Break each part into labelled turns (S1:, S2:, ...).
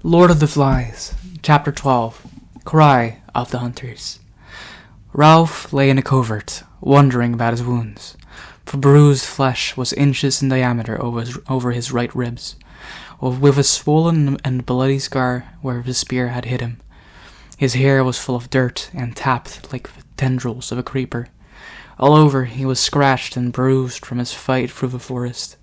S1: Lord of the Flies, Chapter 12, Cry of the Hunters. Ralph lay in a covert, wondering about his wounds, for bruised flesh was inches in diameter over his right ribs, with a swollen and bloody scar where his spear had hit him. His hair was full of dirt and tapped like the tendrils of a creeper. All over he was scratched and bruised from his flight through the forest.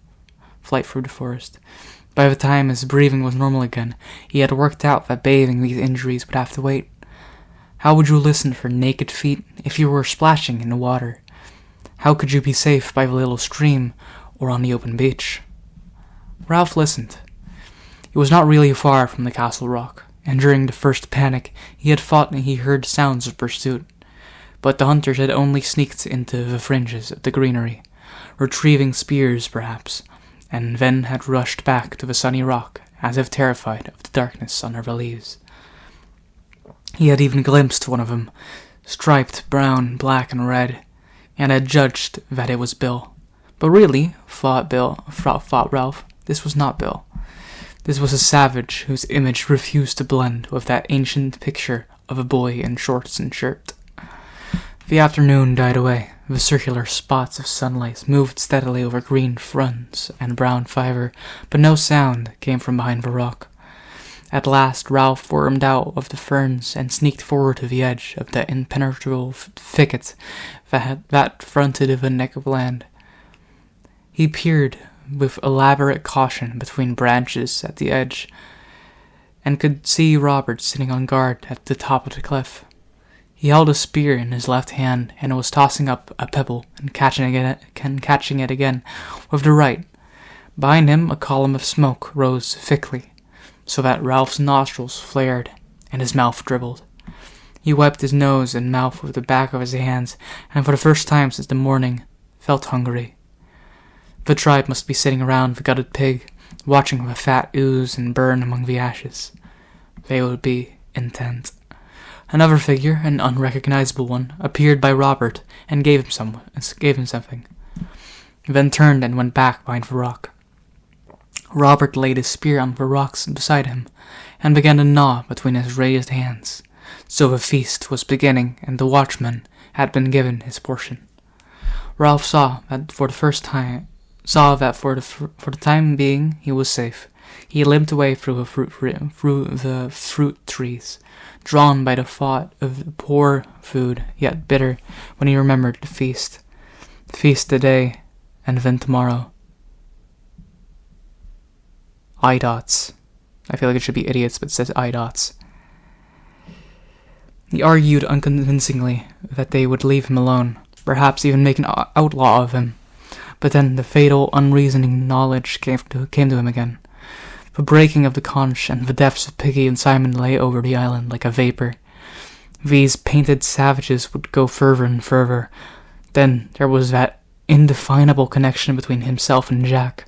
S1: By the time his breathing was normal again, he had worked out that bathing these injuries would have to wait. How would you listen for naked feet if you were splashing in the water? How could you be safe by the little stream or on the open beach? Ralph listened. He was not really far from the castle rock, and during the first panic he had thought he heard sounds of pursuit. But the hunters had only sneaked into the fringes of the greenery, retrieving spears perhaps, and then had rushed back to the sunny rock, as if terrified of the darkness under the leaves. He had even glimpsed one of them, striped brown, black, and red, and had judged that it was Bill. But really, thought Ralph, this was not Bill. This was a savage whose image refused to blend with that ancient picture of a boy in shorts and shirt. The afternoon died away. The circular spots of sunlight moved steadily over green fronds and brown fibre, but no sound came from behind the rock. At last Ralph wormed out of the ferns and sneaked forward to the edge of the impenetrable thicket that fronted the neck of land. He peered with elaborate caution between branches at the edge, and could see Robert sitting on guard at the top of the cliff. He held a spear in his left hand and was tossing up a pebble and catching it again with the right. Behind him a column of smoke rose thickly, so that Ralph's nostrils flared and his mouth dribbled. He wiped his nose and mouth with the back of his hands, and for the first time since the morning felt hungry. The tribe must be sitting around the gutted pig, watching the fat ooze and burn among the ashes. They would be intent. Another figure, an unrecognizable one, appeared by Robert and gave him something, then turned and went back behind the rock. Robert laid his spear on the rocks beside him and began to gnaw between his raised hands. So the feast was beginning, and the watchman had been given his portion. Ralph saw that for the time being he was safe. He limped away through the fruit trees, drawn by the thought of poor food, yet bitter when he remembered the feast. Feast today, and then tomorrow. I-dots. I feel like it should be idiots, but it says I-dots. He argued unconvincingly that they would leave him alone, perhaps even make an outlaw of him. But then the fatal, unreasoning knowledge came to him again. The breaking of the conch and the deaths of Piggy and Simon lay over the island like a vapor. These painted savages would go further and further. Then there was that indefinable connection between himself and Jack,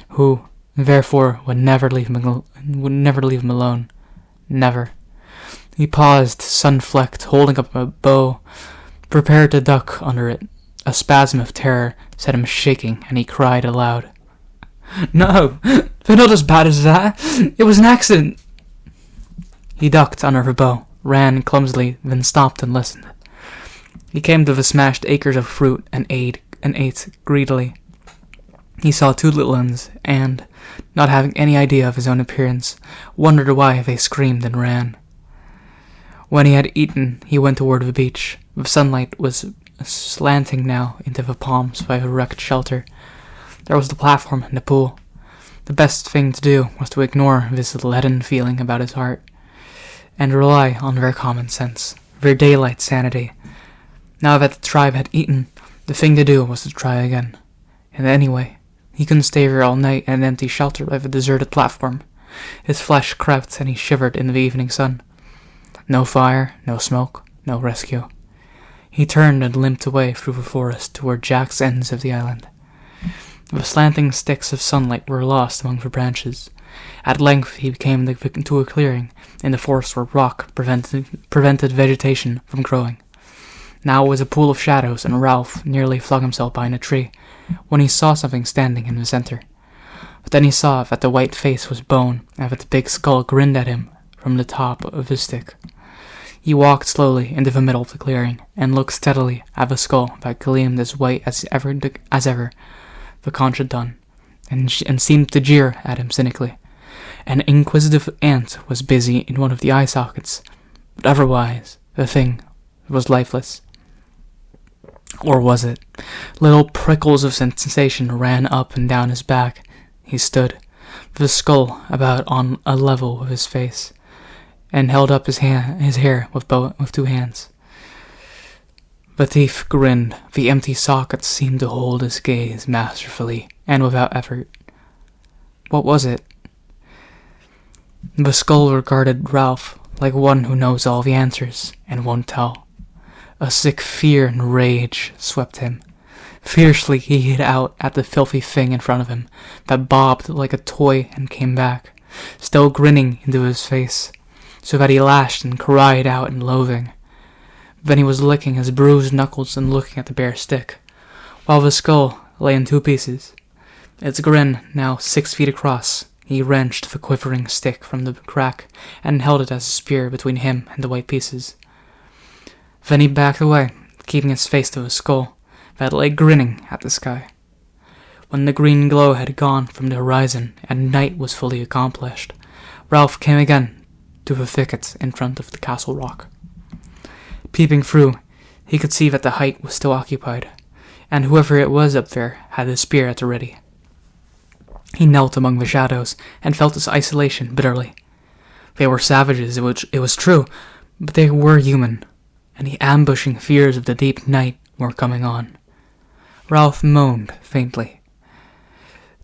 S1: who, therefore, would never leave him alone. Never. He paused, sun-flecked, holding up a bow, prepared to duck under it. A spasm of terror set him shaking, and he cried aloud. "No, they're not as bad as that. It was an accident." He ducked under the bow, ran clumsily, then stopped and listened. He came to the smashed acres of fruit and ate greedily. He saw two little ones, and, not having any idea of his own appearance, wondered why they screamed and ran. When he had eaten, he went toward the beach. The sunlight was slanting now into the palms by the wrecked shelter. There was the platform and the pool. The best thing to do was to ignore this leaden feeling about his heart, and rely on their common sense, their daylight sanity. Now that the tribe had eaten, the thing to do was to try again. And anyway, he couldn't stay there all night in an empty shelter by the deserted platform. His flesh crept and he shivered in the evening sun. No fire, no smoke, no rescue. He turned and limped away through the forest toward Jack's ends of the island. The slanting sticks of sunlight were lost among the branches. At length he came to a clearing in the forest where rock prevented vegetation from growing. Now it was a pool of shadows, and Ralph nearly flung himself behind a tree when he saw something standing in the center. But then he saw that the white face was bone, and that the big skull grinned at him from the top of his stick. He walked slowly into the middle of the clearing, and looked steadily at the skull that gleamed as white as ever the conch had done, and seemed to jeer at him cynically. An inquisitive ant was busy in one of the eye sockets, but otherwise the thing was lifeless. Or was it? Little prickles of sensation ran up and down his back. He stood, the skull about on a level with his face, and held up his hair with 2 hands. The teeth grinned. The empty sockets seemed to hold his gaze masterfully and without effort. What was it? The skull regarded Ralph like one who knows all the answers and won't tell. A sick fear and rage swept him. Fiercely he hit out at the filthy thing in front of him that bobbed like a toy and came back, still grinning into his face, so that he lashed and cried out in loathing. Then he was licking his bruised knuckles and looking at the bare stick, while the skull lay in 2 pieces. Its grin, now 6 feet across, he wrenched the quivering stick from the crack and held it as a spear between him and the white pieces. Then he backed away, keeping his face to the skull that lay grinning at the sky. When the green glow had gone from the horizon and night was fully accomplished, Ralph came again to the thicket in front of the castle rock. Peeping through, he could see that the height was still occupied, and whoever it was up there had his spear at the ready. He knelt among the shadows and felt his isolation bitterly. They were savages, it was true, but they were human, and the ambushing fears of the deep night were coming on. Ralph moaned faintly.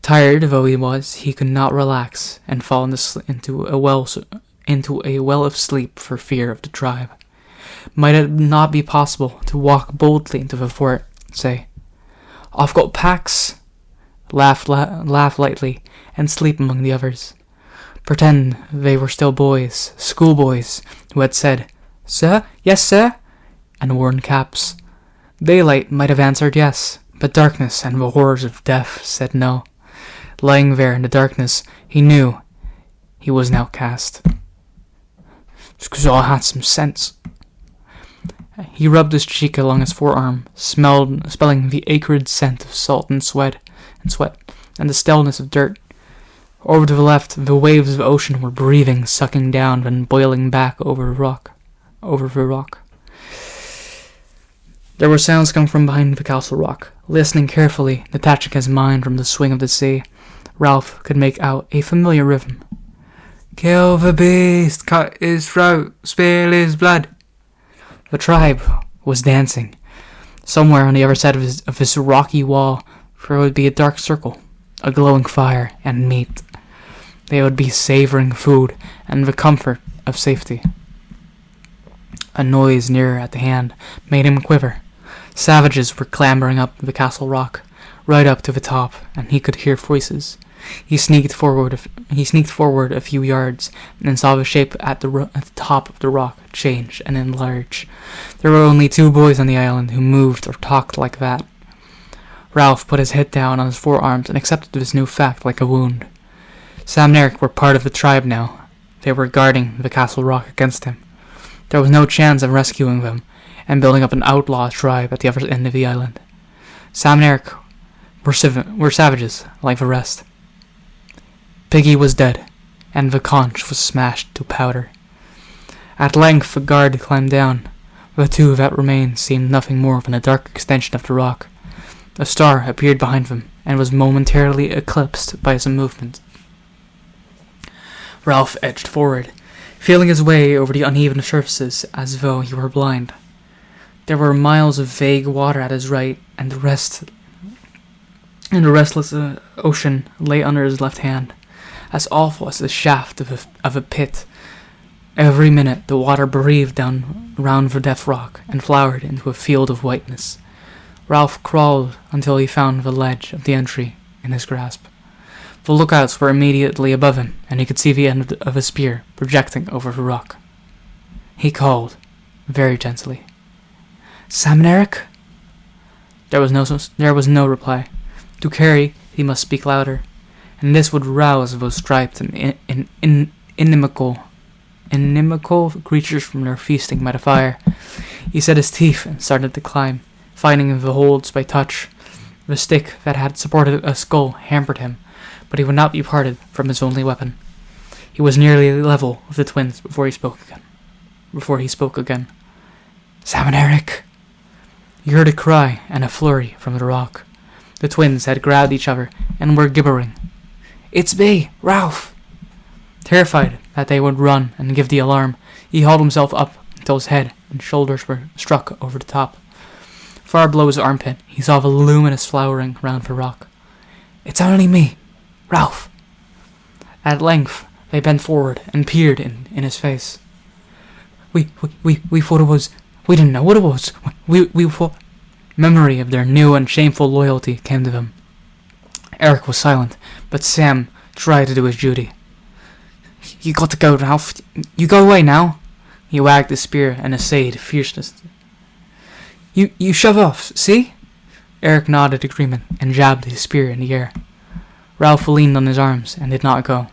S1: Tired though he was, he could not relax and fall into a well of sleep for fear of the tribe. Might it not be possible to walk boldly into the fort, say, "I've got packs," laugh lightly, and sleep among the others? Pretend they were still boys, schoolboys, who had said, "Sir? Yes, sir," and worn caps. Daylight might have answered yes, but darkness and the horrors of death said no. Lying there in the darkness, he knew he was an outcast. "It's 'cause I had some sense." He rubbed his cheek along his forearm, smelling the acrid scent of salt and sweat, and the stillness of dirt. Over to the left, the waves of the ocean were breathing, sucking down, and boiling back over the rock. There were sounds coming from behind the castle rock. Listening carefully, detaching his mind from the swing of the sea, Ralph could make out a familiar rhythm. "Kill the beast, cut his throat, spill his blood." The tribe was dancing. Somewhere on the other side of this rocky wall, there would be a dark circle, a glowing fire, and meat. They would be savoring food and the comfort of safety. A noise nearer at the hand made him quiver. Savages were clambering up the castle rock, right up to the top, and he could hear voices. He sneaked forward a few yards, and saw the shape at the top of the rock change and enlarge. There were only 2 boys on the island who moved or talked like that. Ralph put his head down on his forearms and accepted this new fact like a wound. Sam and Eric were part of the tribe now. They were guarding the castle rock against him. There was no chance of rescuing them and building up an outlaw tribe at the other end of the island. Sam and Eric were savages like the rest. Piggy was dead, and the conch was smashed to powder. At length the guard climbed down. The 2 that remained seemed nothing more than a dark extension of the rock. A star appeared behind them, and was momentarily eclipsed by some movement. Ralph edged forward, feeling his way over the uneven surfaces as though he were blind. There were miles of vague water at his right, and the restless ocean lay under his left hand, as awful as the shaft of a pit. Every minute the water breathed down round the death rock and flowered into a field of whiteness. Ralph crawled until he found the ledge of the entry in his grasp. The lookouts were immediately above him, and he could see the end of a spear projecting over the rock. He called, very gently, "Sam and Eric?" There was no reply. To Carrie, he must speak louder. and this would rouse those striped and inimical creatures from their feasting by the fire. He set his teeth and started to climb, finding the holds by touch. The stick that had supported a skull hampered him, but he would not be parted from his only weapon. He was nearly level with the twins before he spoke again. "Sam and Eric!" He heard a cry and a flurry from the rock. The twins had grabbed each other and were gibbering. "It's me, Ralph!" Terrified that they would run and give the alarm, he hauled himself up until his head and shoulders were struck over the top. Far below his armpit, he saw the luminous flowering round the rock. "It's only me, Ralph." At length, they bent forward and peered in his face. We thought it was... We didn't know what it was. We thought... Memory of their new and shameful loyalty came to them. Eric was silent, but Sam tried to do his duty. "You got to go, Ralph. You go away now." He wagged his spear and essayed fierceness. You shove off, see?" Eric nodded agreement and jabbed his spear in the air. Ralph leaned on his arms and did not go.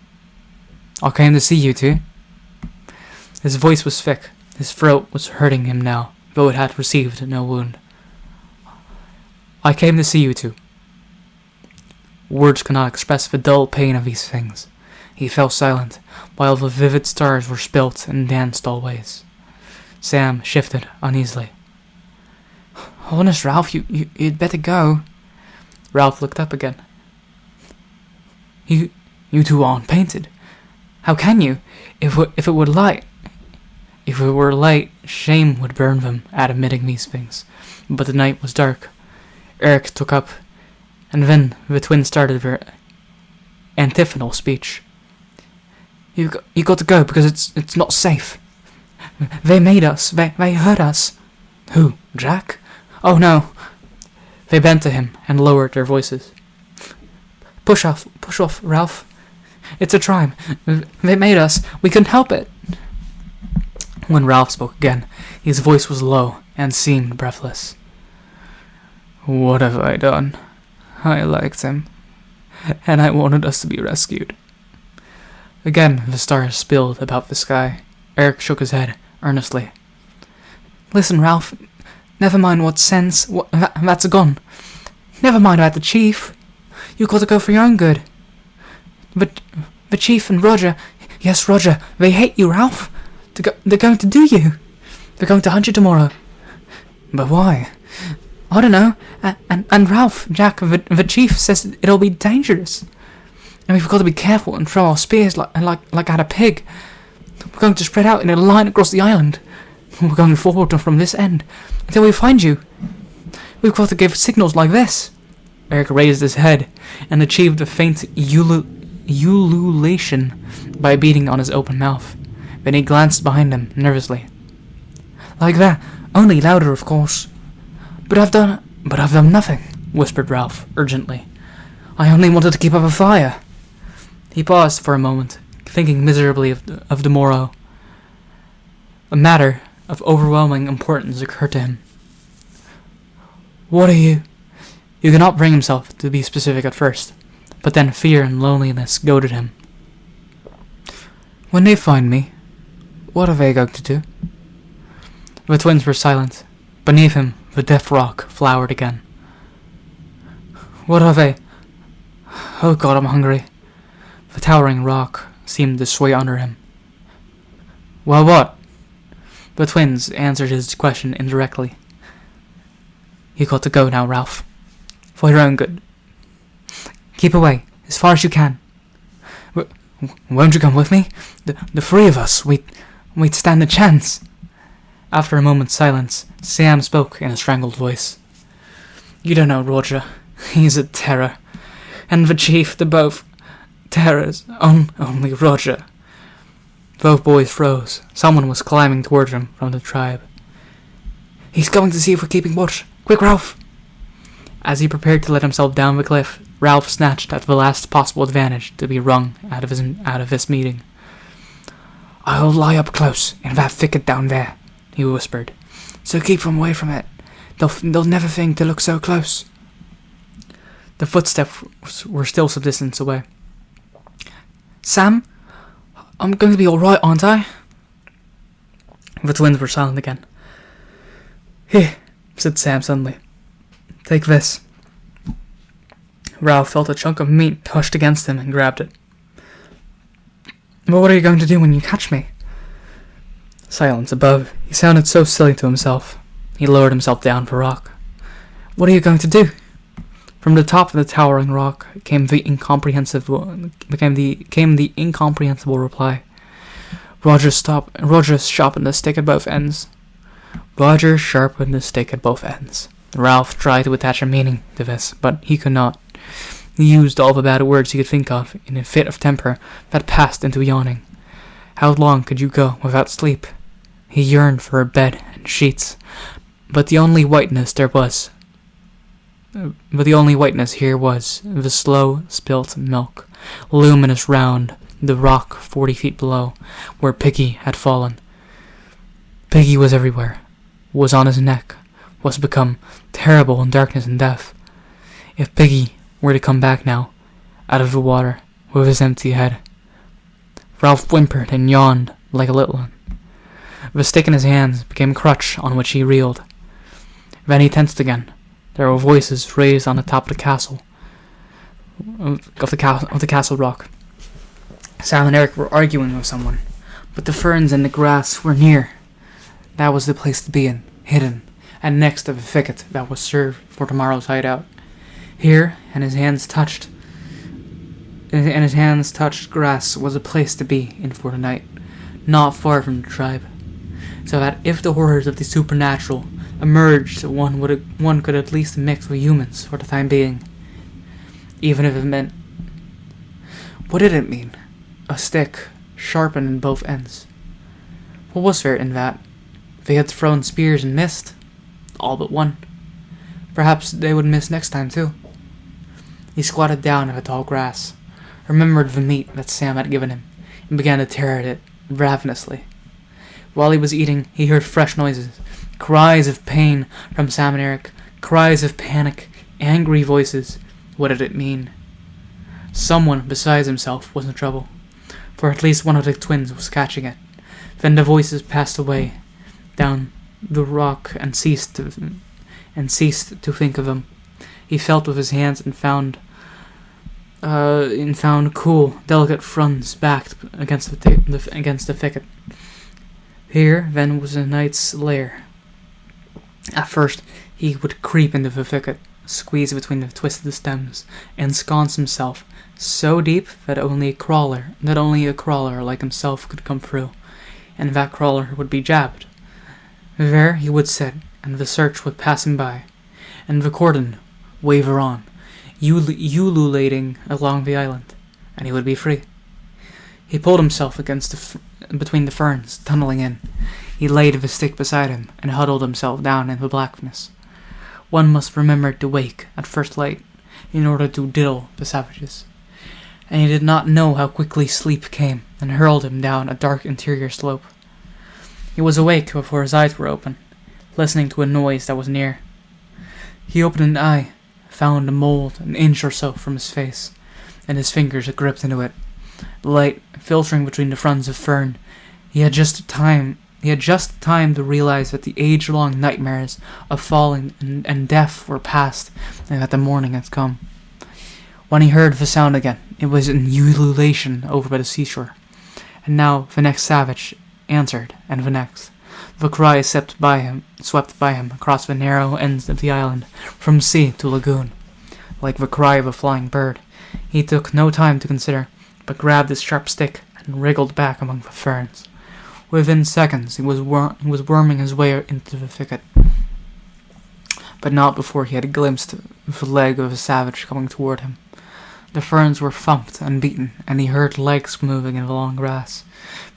S1: "I came to see you two." His voice was thick. His throat was hurting him now, though it had received no wound. "I came to see you two." Words cannot express the dull pain of these things. He fell silent, while the vivid stars were spilt and danced all ways. Sam shifted uneasily. "Honest, Ralph, you'd better go." Ralph looked up again. You two aren't painted. How can you? If it were light, shame would burn them at admitting these things. But the night was dark. Eric took up, and then the twins started their antiphonal speech. You got to go because it's not safe. They made us. They hurt us." "Who? Jack?" "Oh no." They bent to him and lowered their voices. Push off, Ralph. It's a tribe. They made us. We couldn't help it." When Ralph spoke again, his voice was low and seemed breathless. "What have I done? I liked him, and I wanted us to be rescued." Again the stars spilled about the sky. Eric shook his head earnestly. "Listen, Ralph. Never mind what sense. That's gone. Never mind about the chief. You got to go for your own good. But the chief and Roger... Yes, Roger. They hate you, Ralph. They're going to do you. They're going to hunt you tomorrow." "But why?" "I don't know. And Ralph, Jack, the chief says it'll be dangerous. And we've got to be careful and throw our spears like at a pig. We're going to spread out in a line across the island. We're going forward from this end until we find you. We've got to give signals like this." Eric raised his head and achieved a faint ululation by beating on his open mouth. Then he glanced behind him nervously. "Like that, only louder, of course." But I've done nothing," whispered Ralph urgently. "I only wanted to keep up a fire." He paused for a moment, thinking miserably of the morrow. A matter of overwhelming importance occurred to him. "What are you?" He could not bring himself to be specific at first, but then fear and loneliness goaded him. "When they find me, what are they going to do?" The twins were silent. Beneath him, the deaf rock flowered again. "What are they? Oh God, I'm hungry." The towering rock seemed to sway under him. "Well, what?" The twins answered his question indirectly. "You got to go now, Ralph. For your own good. Keep away, as far as you can. Won't you come with me? The three of us, we'd stand a chance." After a moment's silence, Sam spoke in a strangled voice. "You don't know Roger. He's a terror. And the chief, they're both terrors. Only Roger." Both boys froze. Someone was climbing towards them from the tribe. "He's going to see if we're keeping watch. Quick, Ralph!" As he prepared to let himself down the cliff, Ralph snatched at the last possible advantage to be wrung out of this meeting. "I'll lie up close in that thicket down there," he whispered. "So keep them away from it. They'll never think to look so close." The footsteps were still some distance away. Sam? I'm going to be alright, aren't I? The twins were silent again. Here, said Sam suddenly. Take this. Ralph felt a chunk of meat pushed against him and grabbed it. But what are you going to do when you catch me? Silence above. He sounded so silly to himself. He lowered himself down for rock. What are you going to do? From the top of the towering rock came the incomprehensible reply. Roger sharpened the stick at both ends. Roger sharpened the stick at both ends. Ralph tried to attach a meaning to this, but he could not. He used all the bad words he could think of in a fit of temper that passed into yawning. How long could you go without sleep? He yearned for a bed and sheets, but the only whiteness here was the slow spilt milk, luminous round the rock 40 feet below, where Piggy had fallen. Piggy was everywhere, was on his neck, was become terrible in darkness and death. If Piggy were to come back now, out of the water, with his empty head. Ralph whimpered and yawned like a little one. The stick in his hands became a crutch on which he reeled. Then he tensed again. There were voices raised on the top of the castle, of the castle rock. Sam and Eric were arguing with someone, but the ferns and the grass were near. That was the place to be in, hidden, and next to the thicket that was served for tomorrow's hideout. Here, and his hands touched grass, was a place to be in for the night, not far from the tribe, so that if the horrors of the supernatural emerged, one could at least mix with humans for the time being, even if it meant. What did it mean? A stick, sharpened in both ends. What was there in that? They had thrown spears and missed. All but one. Perhaps they would miss next time, too. He squatted down in the tall grass, remembered the meat that Sam had given him, and began to tear at it ravenously. While he was eating, he heard fresh noises, cries of pain from Sam and Eric, cries of panic, angry voices. What did it mean? Someone besides himself was in trouble, for at least one of the twins was catching it. Then the voices passed away down the rock and ceased to think of him. He felt with his hands and found cool, delicate fronds backed against the thicket. Here, then, was a knight's lair. At first, he would creep into the thicket, squeeze between the twisted stems, and ensconce himself so deep that only a crawler like himself could come through, and that crawler would be jabbed. There he would sit, and the search would pass him by, and the cordon waver on, ululating along the island, and he would be free. He pulled himself between the ferns, tunneling in. He laid the stick beside him, and huddled himself down in the blackness. One must remember to wake at first light, in order to diddle the savages. And he did not know how quickly sleep came, and hurled him down a dark interior slope. He was awake before his eyes were open, listening to a noise that was near. He opened an eye, found a mold an inch or so from his face, and his fingers gripped into it. The light filtering between the fronds of fern. He had just time to realize that the age-long nightmares of falling and death were past, and that the morning had come. When he heard the sound again, it was an ululation over by the seashore. And now the next savage answered, and the next. The cry swept by him across the narrow ends of the island, from sea to lagoon, like the cry of a flying bird. He took no time to consider, but grabbed his sharp stick and wriggled back among the ferns. Within seconds, he was worming his way into the thicket, but not before he had glimpsed the leg of a savage coming toward him. The ferns were thumped and beaten, and he heard legs moving in the long grass.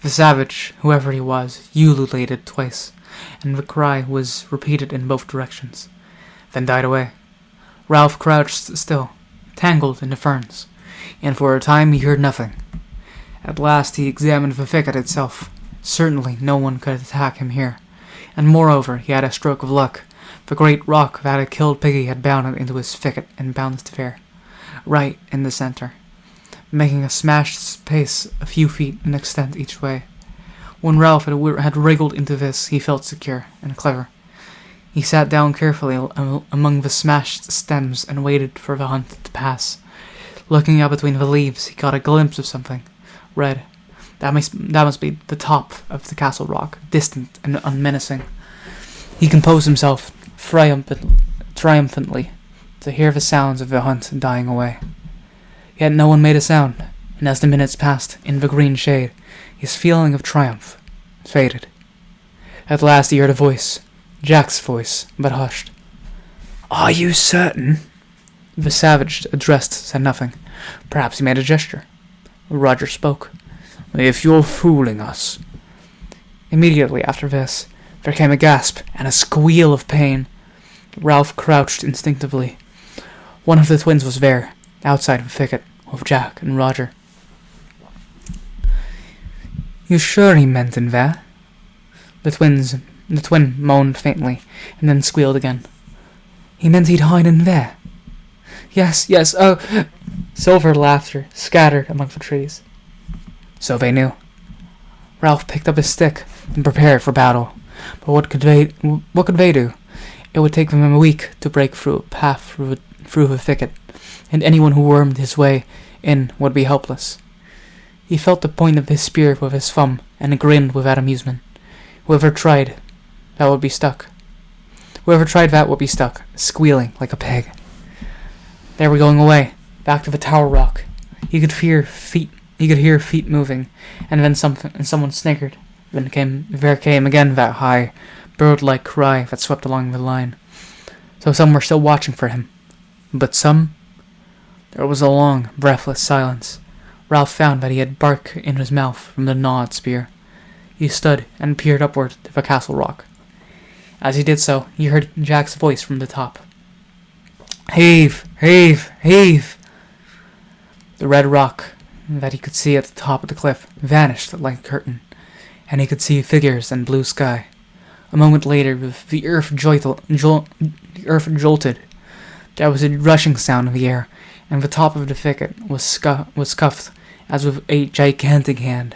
S1: The savage, whoever he was, ululated twice, and the cry was repeated in both directions, then died away. Ralph crouched still, tangled in the ferns, and for a time he heard nothing. At last he examined the thicket itself. Certainly no one could attack him here, and moreover he had a stroke of luck. The great rock that had killed Piggy had bounded into his thicket and bounced there, right in the center. making a smashed space a few feet in extent each way. When Ralph had wriggled into this, he felt secure and clever. He sat down carefully among the smashed stems and waited for the hunt to pass. Looking out between the leaves, he caught a glimpse of something red. That must be the top of the castle rock, distant and unmenacing. He composed himself triumphantly to hear the sounds of the hunt dying away. Yet no one made a sound, and as the minutes passed in the green shade, his feeling of triumph faded. At last he heard a voice, Jack's voice, but hushed. "Are you certain?" The savage addressed said nothing. Perhaps he made a gesture. Roger spoke. "If you're fooling us." Immediately after this, there came a gasp and a squeal of pain. Ralph crouched instinctively. One of the twins was there, outside the thicket, with Jack and Roger. "You sure he meant in there?" The twin moaned faintly, and then squealed again. "He meant he'd hide in there." Yes, oh!" Silver laughter scattered among the trees. So they knew. Ralph picked up his stick and prepared for battle. But what could they do? It would take them a week to break through a path through the thicket, and anyone who wormed his way in would be helpless. He felt the point of his spear with his thumb, and grinned without amusement. Whoever tried that would be stuck, squealing like a pig. They were going away, back to the tower rock. He could hear feet moving, and then someone snickered. There came again that high, bird-like cry that swept along the line. So some were still watching for him. But some? There was a long, breathless silence. Ralph found that he had bark in his mouth from the gnawed spear. He stood and peered upward to the castle rock. As he did so, he heard Jack's voice from the top. "Heave! Heave! Heave!" The red rock that he could see at the top of the cliff vanished like a curtain, and he could see figures and blue sky. A moment later, the earth jolted. There was a rushing sound in the air, and the top of the thicket was cuffed as with a gigantic hand.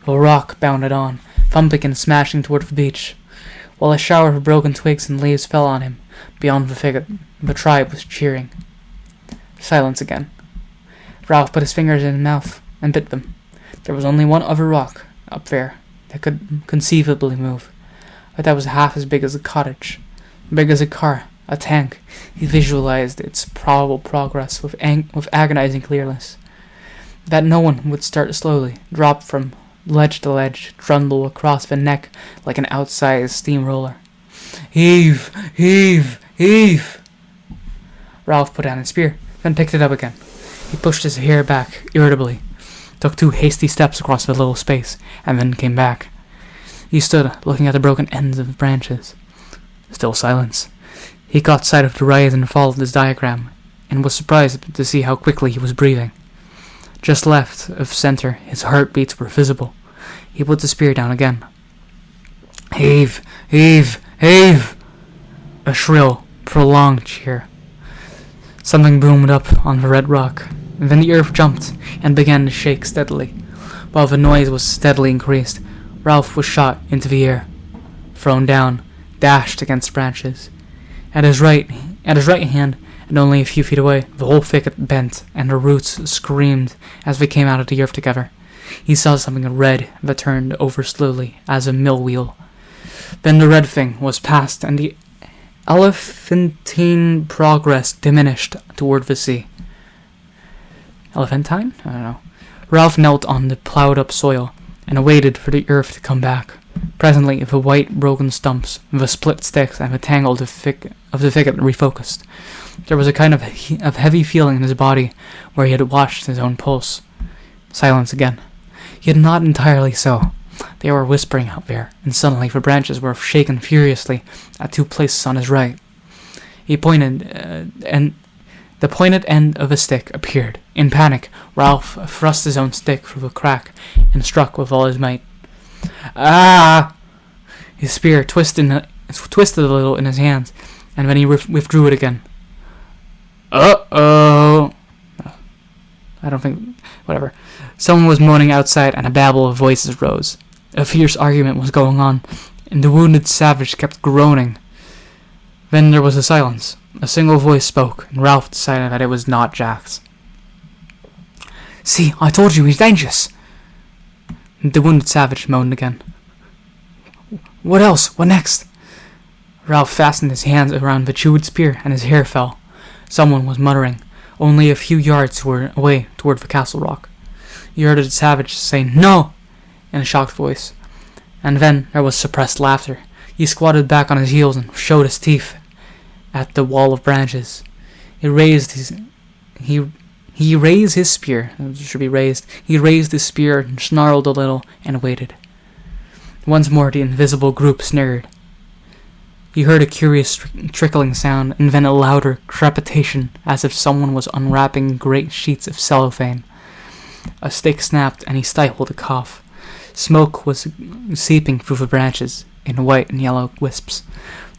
S1: The rock bounded on, thumping and smashing toward the beach. While a shower of broken twigs and leaves fell on him, beyond the thicket, the tribe was cheering. Silence again. Ralph put his fingers in his mouth and bit them. There was only one other rock up there that could conceivably move, but that was half as big as a cottage, big as a car, a tank. He visualized its probable progress with agonizing clearness. That no one would start slowly, drop from ledge to ledge, trundle across the neck like an outsized steamroller. "Heave! Heave! Heave!" Ralph put down his spear, then picked it up again. He pushed his hair back irritably, took 2 hasty steps across the little space, and then came back. He stood, looking at the broken ends of the branches. Still silence. He caught sight of the rise and fall of his diagram, and was surprised to see how quickly he was breathing. Just left of center, his heartbeats were visible. He put the spear down again. "Heave! Heave! Heave!" A shrill, prolonged cheer. Something boomed up on the red rock, and then the earth jumped and began to shake steadily. While the noise was steadily increased, Ralph was shot into the air, thrown down, dashed against branches. At his right hand, and only a few feet away, the whole thicket bent, and the roots screamed as they came out of the earth together. He saw something red that turned over slowly as a mill wheel. Then the red thing was past, and the elephantine progress diminished toward the sea. Elephantine? I don't know. Ralph knelt on the plowed-up soil and waited for the earth to come back. Presently, the white, broken stumps, the split sticks, and the tangle of the thicket refocused. There was a kind of heavy feeling in his body where he had watched his own pulse. Silence again. Yet not entirely so. They were whispering out there, and suddenly the branches were shaken furiously at 2 places on his right. He pointed, and the pointed end of a stick appeared. In panic, Ralph thrust his own stick through the crack and struck with all his might. "Ah!" His spear twisted a little in his hands, and then he withdrew it again. "Uh-oh!" I don't think Whatever. Someone was moaning outside, and a babble of voices rose. A fierce argument was going on, and the wounded savage kept groaning. Then there was a silence. A single voice spoke, and Ralph decided that it was not Jack's. "See, I told you he's dangerous." The wounded savage moaned again. "What else? What next?" Ralph fastened his hands around the chewed spear, and his hair fell. Someone was muttering, only a few yards away toward the castle rock. He heard the savage say, "No!" in a shocked voice, and then there was suppressed laughter. He squatted back on his heels and showed his teeth at the wall of branches. He raised his spear. It should be raised. He raised his spear and snarled a little and waited. Once more the invisible group sniggered. He heard a curious trickling sound, and then a louder crepitation, as if someone was unwrapping great sheets of cellophane. A stick snapped, and he stifled a cough. Smoke was seeping through the branches in white and yellow wisps.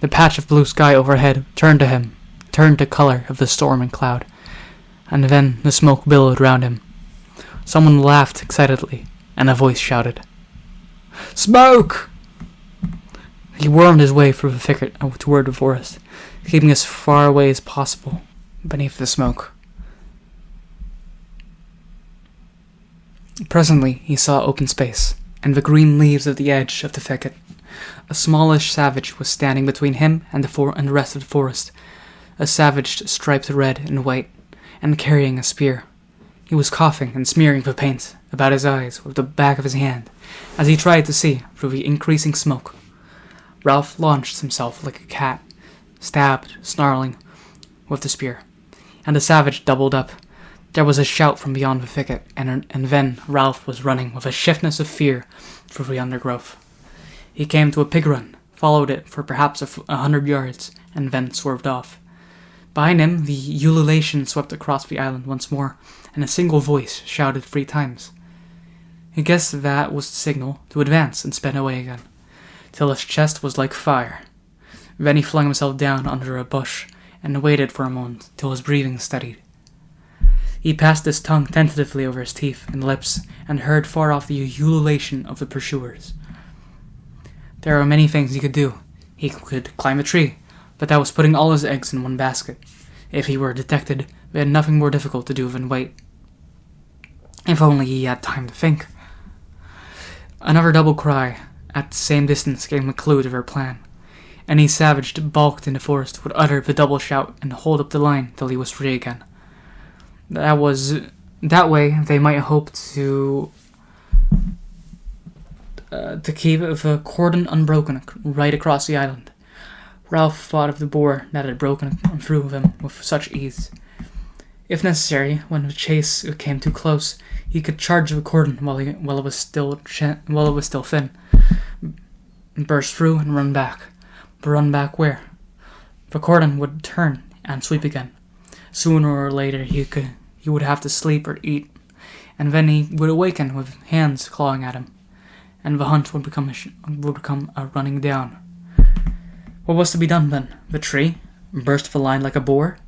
S1: The patch of blue sky overhead turned the color of the storm and cloud, and then the smoke billowed round him. Someone laughed excitedly, and a voice shouted, "Smoke!" He wormed his way through the thicket toward the forest, keeping as far away as possible beneath the smoke. Presently he saw open space, and the green leaves at the edge of the thicket. A smallish savage was standing between him and the rest of the forest, a savage striped red and white, and carrying a spear. He was coughing and smearing the paint about his eyes with the back of his hand, as he tried to see through the increasing smoke. Ralph launched himself like a cat, stabbed, snarling, with the spear, and the savage doubled up. There was a shout from beyond the thicket, and then Ralph was running with a swiftness of fear through the undergrowth. He came to a pig run, followed it for perhaps 100 yards, and then swerved off. Behind him, the ululation swept across the island once more, and a single voice shouted 3 times. He guessed that was the signal to advance and sped away again, till his chest was like fire. Then he flung himself down under a bush, and waited for a moment till his breathing steadied. He passed his tongue tentatively over his teeth and lips, and heard far off the ululation of the pursuers. There were many things he could do. He could climb a tree, but that was putting all his eggs in one basket. If he were detected, they had nothing more difficult to do than wait. If only he had time to think. Another double cry at the same distance gave him a clue to their plan. Any savage balked in the forest would utter the double shout and hold up the line till he was free again. That way they might hope to keep the cordon unbroken right across the island. Ralph thought of the boar that had broken through them with such ease. If necessary, when the chase came too close, he could charge the cordon while it was still thin, burst through and run back. But run back where? The cordon would turn and sweep again. Sooner or later he would have to sleep or eat, and then he would awaken with hands clawing at him, and the hunt would become a running down. What was to be done then? The tree? Burst the line like a boar?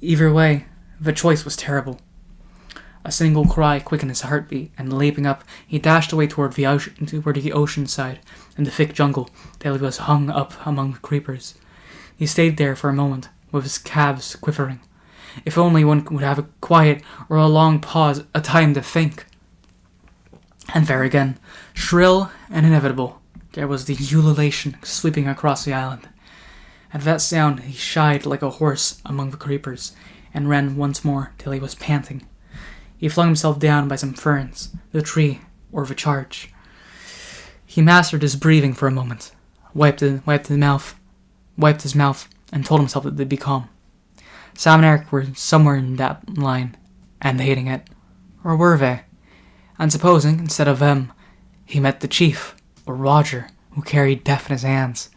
S1: Either way, the choice was terrible. A single cry quickened his heartbeat, and leaping up, he dashed away toward the ocean side and the thick jungle till he was hung up among the creepers. He stayed there for a moment, with his calves quivering. If only one would have a quiet or a long pause, a time to think. And there again, shrill and inevitable, there was the ululation sweeping across the island. At that sound he shied like a horse among the creepers, and ran once more till he was panting. He flung himself down by some ferns, the tree, or the charge. He mastered his breathing for a moment, wiped his mouth, and told himself that they'd be calm. Sam and Eric were somewhere in that line, and hating it. Or were they? And supposing, instead of them, he met the chief, or Roger, who carried death in his hands.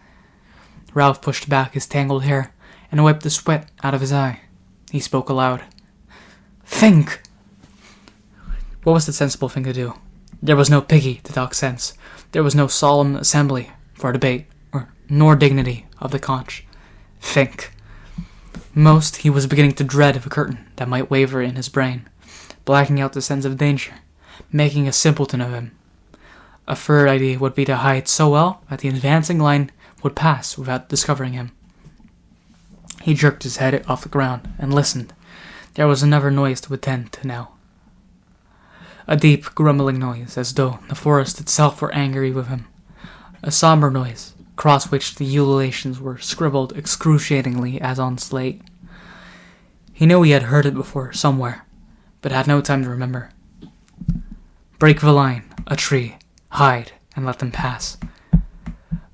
S1: Ralph pushed back his tangled hair, and wiped the sweat out of his eye. He spoke aloud. Think! What was the sensible thing to do? There was no piggy to talk sense. There was no solemn assembly for debate, nor dignity of the conch. Think. Most, he was beginning to dread the curtain that might waver in his brain. blacking out the sense of danger, making a simpleton of him. A third idea would be to hide so well that the advancing line would pass without discovering him. He jerked his head off the ground and listened. There was another noise to attend to now. A deep, grumbling noise, as though the forest itself were angry with him. A somber noise, across which the ululations were scribbled excruciatingly as on slate. He knew he had heard it before, somewhere, but had no time to remember. Break the line, a tree, hide, and let them pass.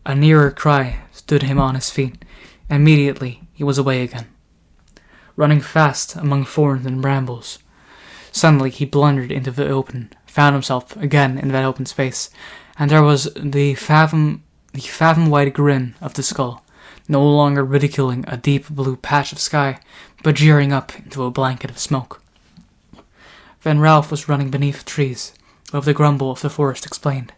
S1: A nearer cry stood him on his feet, and immediately he was away again, running fast among thorns and brambles. Suddenly he blundered into the open, found himself again in that open space, and there was the fathom-wide grin of the skull, no longer ridiculing a deep blue patch of sky, but jeering up into a blanket of smoke. Then Ralph was running beneath the trees, with the grumble of the forest explained.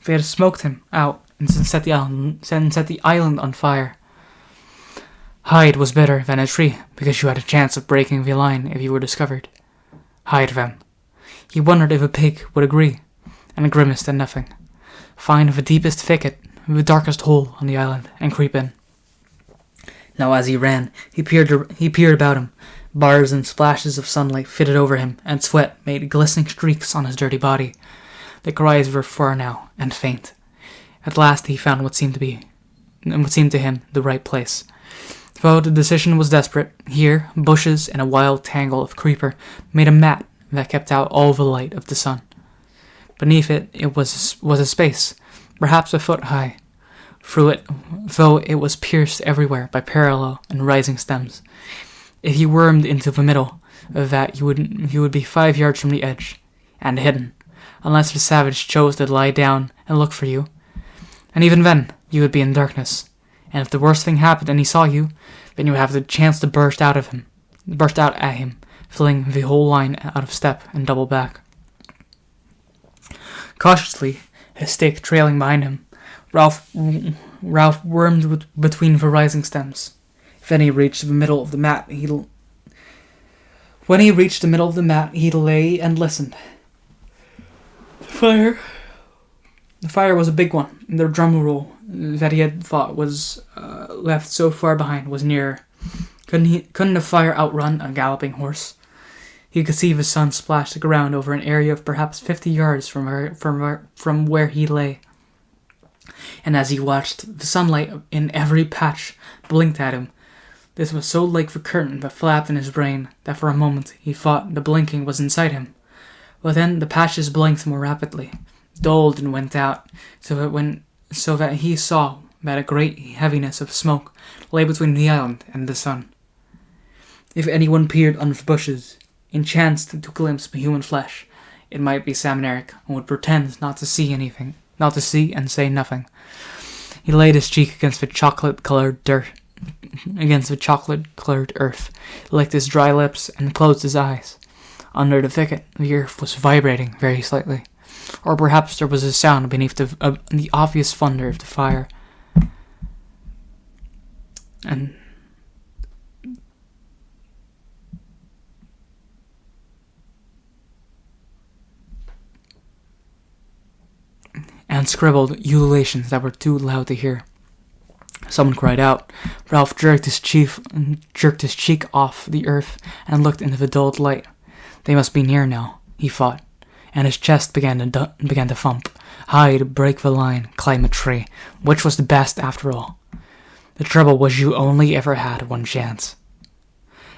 S1: They had smoked him out and set the island on fire. Hide was better than a tree, because you had a chance of breaking the line if you were discovered. Hide then. He wondered if a pig would agree, and grimaced at nothing. Find the deepest thicket, the darkest hole on the island, and creep in. Now as he ran, he peered about him. Bars and splashes of sunlight fitted over him, and sweat made glistening streaks on his dirty body. The cries were far now, and faint. At last he found what seemed to him the right place. Though the decision was desperate, here, bushes and a wild tangle of creeper made a mat that kept out all the light of the sun. Beneath it was a space, perhaps a foot high. Through it, though it was pierced everywhere by parallel and rising stems. If you wormed into the middle of that, you would be 5 yards from the edge, and hidden, unless the savage chose to lie down and look for you. And even then, you would be in darkness. And if the worst thing happened and he saw you, then you would have the chance to burst out at him, filling the whole line out of step and double back. Cautiously, his stick trailing behind him, Ralph wormed between the rising stems. When he reached the middle of the mat, he lay and listened. The fire was a big one. The drum roll that he had thought was left so far behind was nearer. Couldn't a fire outrun a galloping horse? He could see the sun splash the ground over an area of perhaps 50 yards from where he lay. And as he watched, the sunlight in every patch blinked at him. This was so like the curtain that flapped in his brain that for a moment he thought the blinking was inside him. But then the patches blinked more rapidly, dulled and went out, so that he saw that a great heaviness of smoke lay between the island and the sun. If anyone peered under the bushes, and chanced to glimpse the human flesh, it might be Sam and Eric, and would pretend not to see and say nothing. He laid his cheek against the chocolate-colored earth, licked his dry lips, and closed his eyes. Under the thicket, the earth was vibrating very slightly, or perhaps there was a sound beneath the obvious thunder of the fire. And scribbled ululations that were too loud to hear. Someone cried out. Ralph jerked his cheek off the earth and looked into the dulled light. They must be near now, he thought, and his chest began to thump. Hide, break the line, climb a tree. Which was the best after all? The trouble was you only ever had one chance.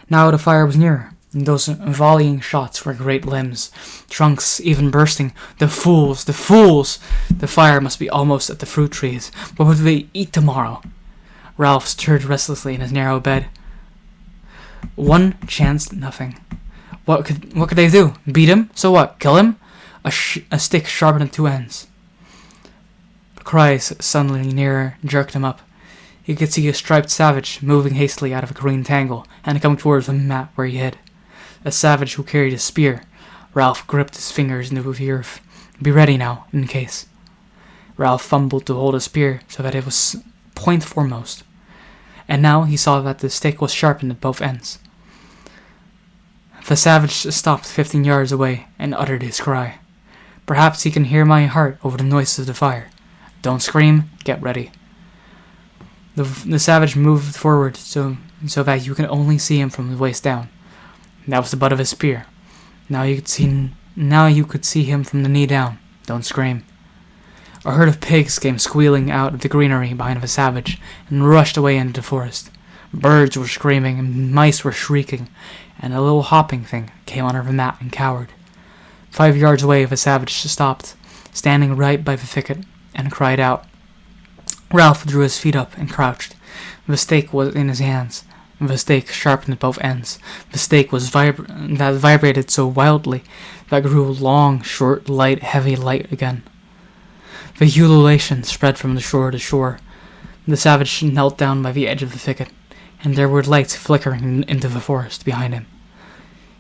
S1: Now the fire was nearer. Those volleying shots were great limbs, trunks even bursting. The fools! The fools! The fire must be almost at the fruit trees. What would they eat tomorrow? Ralph stirred restlessly in his narrow bed. One chance, nothing. What could they do? Beat him? So what? Kill him? A stick sharpened at two ends. Cries suddenly nearer jerked him up. He could see a striped savage moving hastily out of a green tangle and coming towards the mat where he hid. A savage who carried a spear. Ralph gripped his fingers into the earth. Be ready now, in case. Ralph fumbled to hold a spear so that it was point foremost. And now he saw that the stick was sharpened at both ends. The savage stopped 15 yards away and uttered his cry. Perhaps he can hear my heart over the noise of the fire. Don't scream, get ready. The savage moved forward so that you could only see him from the waist down. That was the butt of his spear. Now you could see him from the knee down. Don't scream. A herd of pigs came squealing out of the greenery behind the savage and rushed away into the forest. Birds were screaming and mice were shrieking, and a little hopping thing came under the mat and cowered. 5 yards away, the savage stopped, standing right by the thicket, and cried out. Ralph drew his feet up and crouched. The stake was in his hands. The stake sharpened at both ends. The stake was that vibrated so wildly that grew long, short, light, heavy light again. The ululation spread from the shore to shore. The savage knelt down by the edge of the thicket, and there were lights flickering into the forest behind him.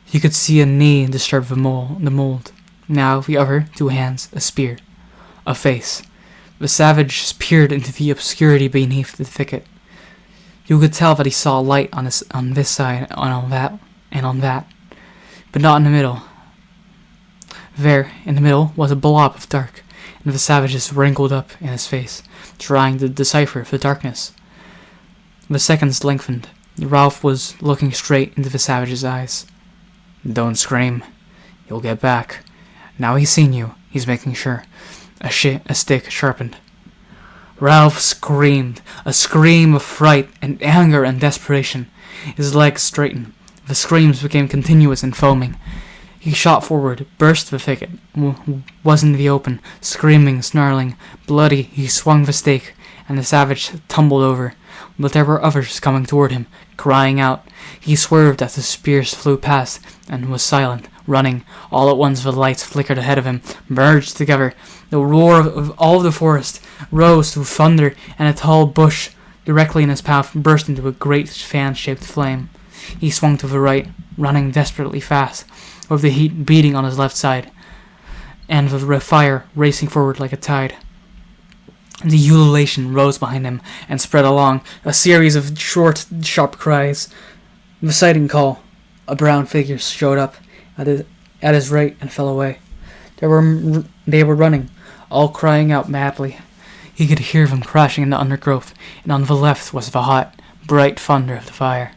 S1: You could see a knee disturb the mold. Now the other, 2 hands, a spear, a face. The savage peered into the obscurity beneath the thicket. You could tell that he saw light on this side, and on that, but not in the middle. There, in the middle, was a blob of dark, and the savage just wrinkled up in his face, trying to decipher the darkness. The seconds lengthened. Ralph was looking straight into the savage's eyes. Don't scream. You'll get back. Now he's seen you. He's making sure. A stick sharpened. Ralph screamed, a scream of fright and anger and desperation. His legs straightened. The screams became continuous and foaming. He shot forward, burst the thicket, was in the open, screaming, snarling. Bloody, he swung the stake, and the savage tumbled over. But there were others coming toward him, crying out. He swerved as the spears flew past, and was silent, running. All at once the lights flickered ahead of him, merged together. The roar of all the forest rose to thunder, and a tall bush directly in his path burst into a great fan-shaped flame. He swung to the right, running desperately fast, with the heat beating on his left side, and the fire racing forward like a tide. The ululation rose behind him and spread along, a series of short, sharp cries. The sighting call. A brown figure showed up at his right and fell away. They were running, all crying out madly. He could hear them crashing in the undergrowth, and on the left was the hot, bright thunder of the fire.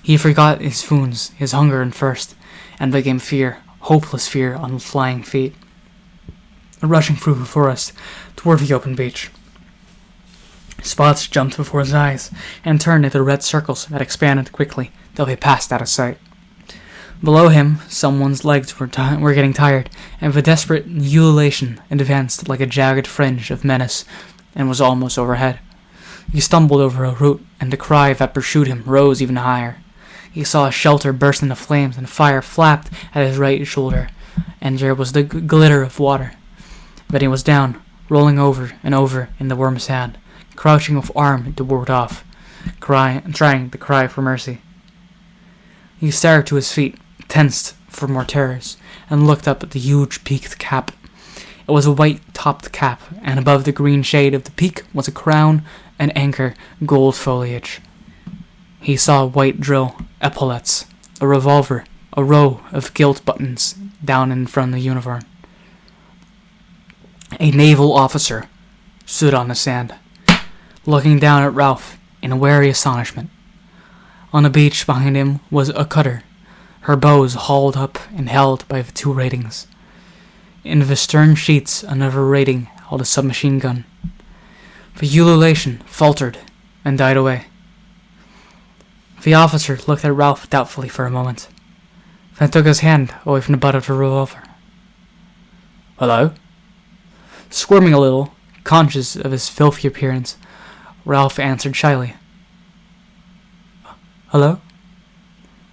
S1: He forgot his wounds, his hunger and thirst, and became fear, hopeless fear on flying feet, rushing through the forest toward the open beach. Spots jumped before his eyes and turned into red circles that expanded quickly till they passed out of sight. Below him, someone's legs were getting tired, and the desperate ululation advanced like a jagged fringe of menace and was almost overhead. He stumbled over a root, and the cry that pursued him rose even higher. He saw a shelter burst into flames, and fire flapped at his right shoulder, and there was the glitter of water. Then he was down, rolling over and over in the worm's hand, crouching with arm to ward off, trying to cry for mercy. He started to his feet, tensed for more terrors, and looked up at the huge peaked cap. It was a white-topped cap, and above the green shade of the peak was a crown and anchor gold foliage. He saw white drill, epaulets, a revolver, a row of gilt buttons down in front of the uniform. A naval officer stood on the sand, looking down at Ralph in wary astonishment. On the beach behind him was a cutter, her bows hauled up and held by the 2 ratings. In the stern sheets, another rating held a submachine gun. The ululation faltered and died away. The officer looked at Ralph doubtfully for a moment, then took his hand away from the butt of the revolver. "Hello?" Squirming a little, conscious of his filthy appearance, Ralph answered shyly. "Hello?"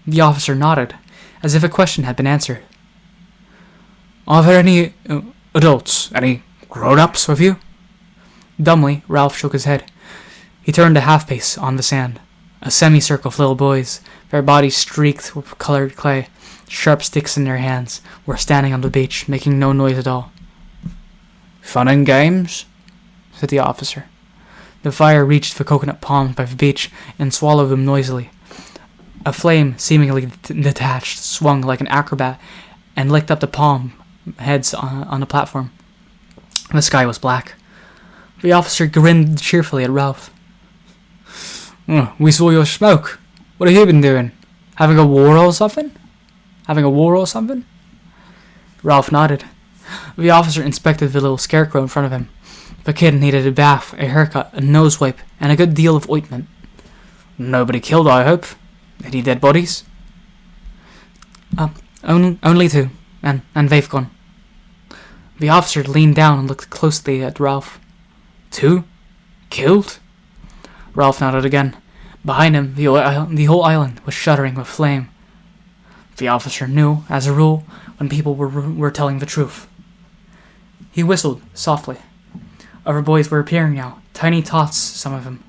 S1: The officer nodded, as if a question had been answered. "Are there any adults, any grown-ups with you?" Dumbly, Ralph shook his head. He turned a half-pace on the sand. A semicircle of little boys, their bodies streaked with colored clay, sharp sticks in their hands, were standing on the beach, making no noise at all. "Fun and games?" said the officer. The fire reached the coconut palms by the beach and swallowed them noisily. A flame, seemingly detached, swung like an acrobat and licked up the palm heads on the platform. The sky was black. The officer grinned cheerfully at Ralph. We saw your smoke. What have you been doing? Having a war or something? Ralph nodded. The officer inspected the little scarecrow in front of him. The kid needed a bath, a haircut, a nose wipe, and a good deal of ointment. Nobody killed, I hope. Any dead bodies? Only two, and they've gone. The officer leaned down and looked closely at Ralph. 2? Killed? Ralph nodded again. Behind him, the whole island was shuddering with flame. The officer knew, as a rule, when people were telling the truth. He whistled softly. Other boys were appearing now, tiny tots, some of them,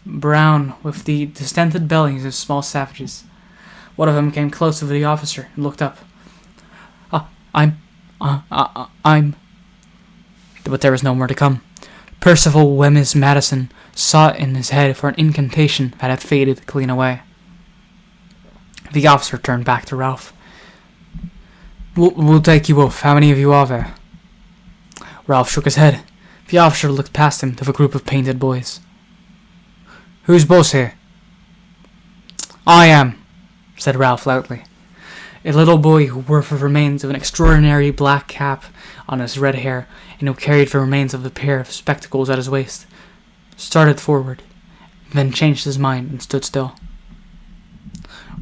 S1: brown with the distended bellies of small savages. One of them came close to the officer and looked up. I'm... But there was no more to come. Percival Wemyss Madison sought in his head for an incantation that had faded clean away. The officer turned back to Ralph. We'll take you both. How many of you are there? Ralph shook his head. The officer looked past him to the group of painted boys. Who's boss here? I am, said Ralph loudly. A little boy who wore the remains of an extraordinary black cap on his red hair and who carried the remains of a pair of spectacles at his waist started forward, then changed his mind and stood still.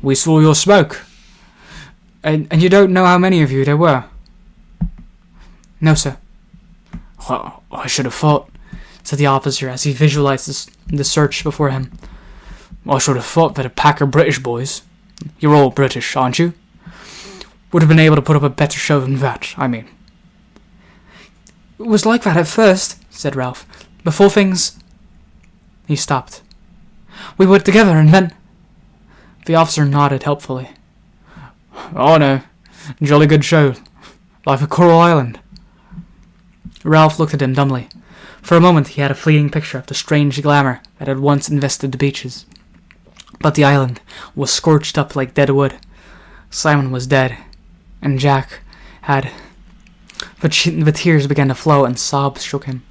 S1: We saw your smoke. And you don't know how many of you there were? No, sir. Well, I should have thought, said the officer as he visualized the search before him. I should have thought that a pack of British boys, you're all British, aren't you, would have been able to put up a better show than that, I mean. It was like that at first, said Ralph. Before things... He stopped. We were together and then... The officer nodded helpfully. Oh no, jolly good show. Like a Coral Island. Ralph looked at him dumbly. For a moment he had a fleeting picture of the strange glamour that had once invested the beaches. But the island was scorched up like dead wood. Simon was dead, and Jack had... But the tears began to flow and sobs shook him.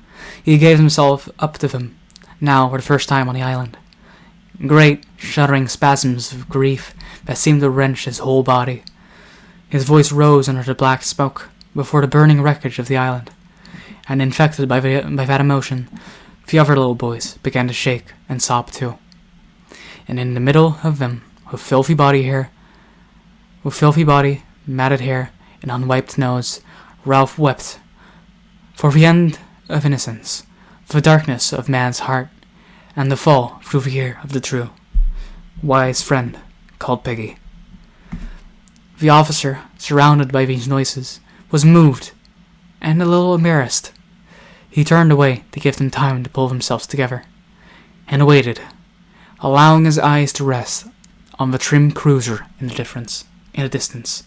S1: He gave himself up to them, now for the first time on the island. Great, shuddering spasms of grief that seemed to wrench his whole body. His voice rose under the black smoke before the burning wreckage of the island, and infected by that emotion, the other little boys began to shake and sob too. And in the middle of them, with filthy body, matted hair, and unwiped nose, Ralph wept for the end of innocence, the darkness of man's heart, and the fall through the ear of the true, wise friend called Peggy. The officer, surrounded by these noises, was moved and a little embarrassed. He turned away to give them time to pull themselves together, and waited, allowing his eyes to rest on the trim cruiser in the distance.